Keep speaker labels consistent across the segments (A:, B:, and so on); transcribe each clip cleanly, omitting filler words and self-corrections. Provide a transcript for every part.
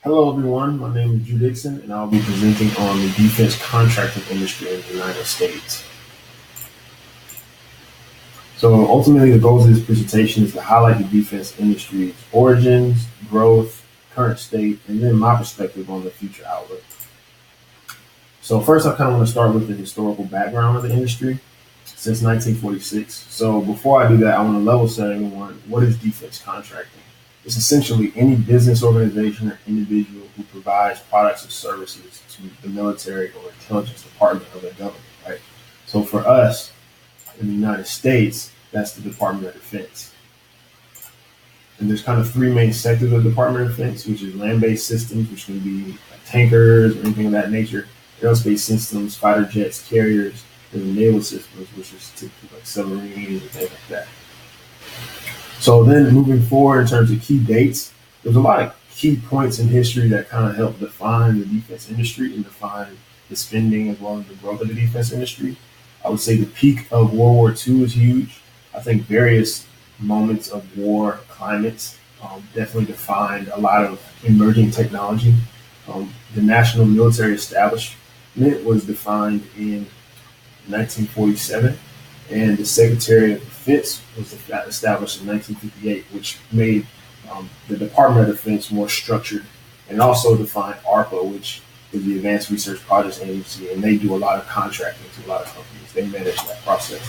A: Hello, everyone. My name is Drew Dixon, and I'll be presenting on the defense contracting industry in the United States. So, ultimately, the goals of this presentation is to highlight the defense industry's origins, growth, current state, and then my perspective on the future outlook. So, first, I kind of want to start with the historical background of the industry since 1946. So, before I do that, I want to level set everyone. What is defense contracting? It's essentially any business organization or individual who provides products or services to the military or intelligence department of the government, right? So for us in the United States, that's the Department of Defense. And there's kind of three main sectors of the Department of Defense, which is land-based systems, which can be like tankers or anything of that nature, aerospace systems, fighter jets, carriers, and the naval systems, which is typically like submarines and things like that. So then moving forward in terms of key dates, there's a lot of key points in history that kind of help define the defense industry and define the spending as well as the growth of the defense industry. I would say the peak of World War II is huge. I think various moments of war climates definitely defined a lot of emerging technology. The national military establishment was defined in 1947, and the Secretary of Defense was established in 1958, which made the Department of Defense more structured, and also defined ARPA, which is the Advanced Research Projects Agency, and they do a lot of contracting to a lot of companies. They manage that process.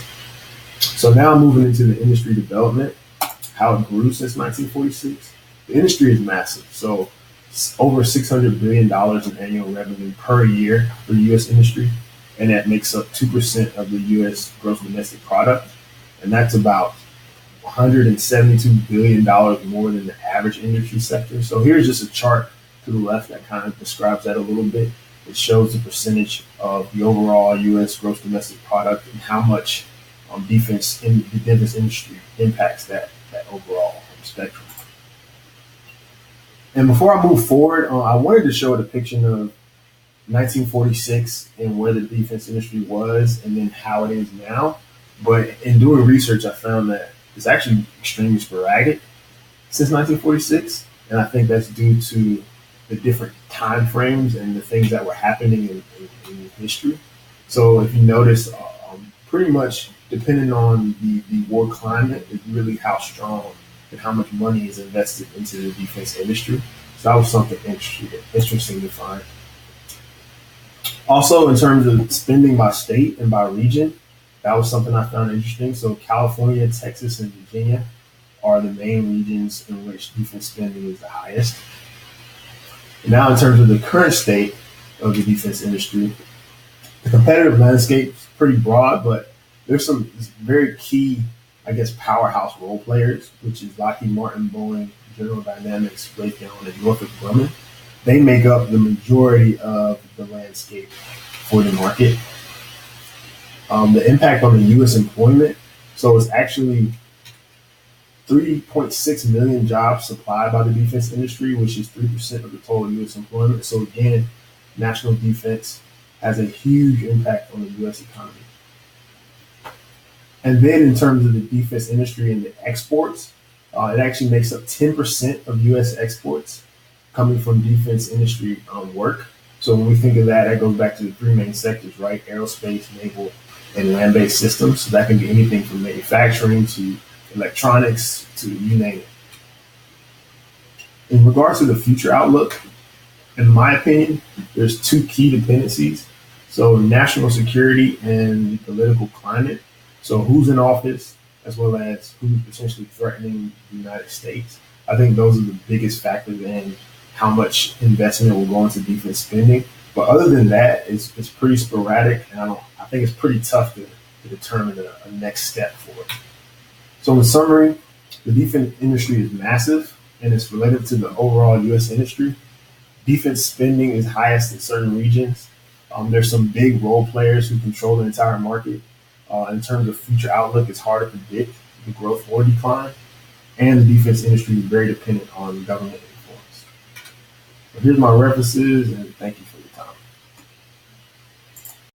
A: So now moving into the industry development, how it grew since 1946. The industry is massive. So it's over $600 billion in annual revenue per year for the U.S. industry, and that makes up 2% of the U.S. gross domestic product. And that's about $172 billion more than the average industry sector. So here's just a chart to the left that kind of describes that a little bit. It shows the percentage of the overall U.S. gross domestic product and how much defense in the defense industry impacts that overall spectrum. And before I move forward, I wanted to show a depiction of 1946 and where the defense industry was and then how it is now. But in doing research, I found that it's actually extremely sporadic since 1946. And I think that's due to the different time frames and the things that were happening in history. So if you notice, pretty much depending on the war climate is really how strong and how much money is invested into the defense industry. So that was something interesting to find. Also, in terms of spending by state and by region, that was something I found interesting. So California, Texas, and Virginia are the main regions in which defense spending is the highest. And now, in terms of the current state of the defense industry, the competitive landscape is pretty broad, but there's some very key, I guess, powerhouse role players, which is Lockheed Martin, Boeing, General Dynamics, Raytheon, and Northrop Grumman. They make up the majority of the landscape for the market. The impact on the U.S. employment, so it's actually 3.6 million jobs supplied by the defense industry, which is 3% of the total U.S. employment. So again, national defense has a huge impact on the U.S. economy. And then in terms of the defense industry and the exports, it actually makes up 10% of U.S. exports coming from defense industry work. So when we think of that, that goes back to the three main sectors, right? Aerospace, naval, and land-based systems. So that can be anything from manufacturing to electronics to you name it. In regards to the future outlook, in my opinion, there's two key dependencies. So national security and the political climate. So who's in office, as well as who's potentially threatening the United States. I think those are the biggest factors in how much investment will go into defense spending. But other than that, it's pretty sporadic, and I think it's pretty tough to determine a next step for it. So in summary, the defense industry is massive, and it's related to the overall U.S. industry. Defense spending is highest in certain regions. There's some big role players who control the entire market. In terms of future outlook, it's hard to predict the growth or decline, and the defense industry is very dependent on government influence. So here's my references, and thank you.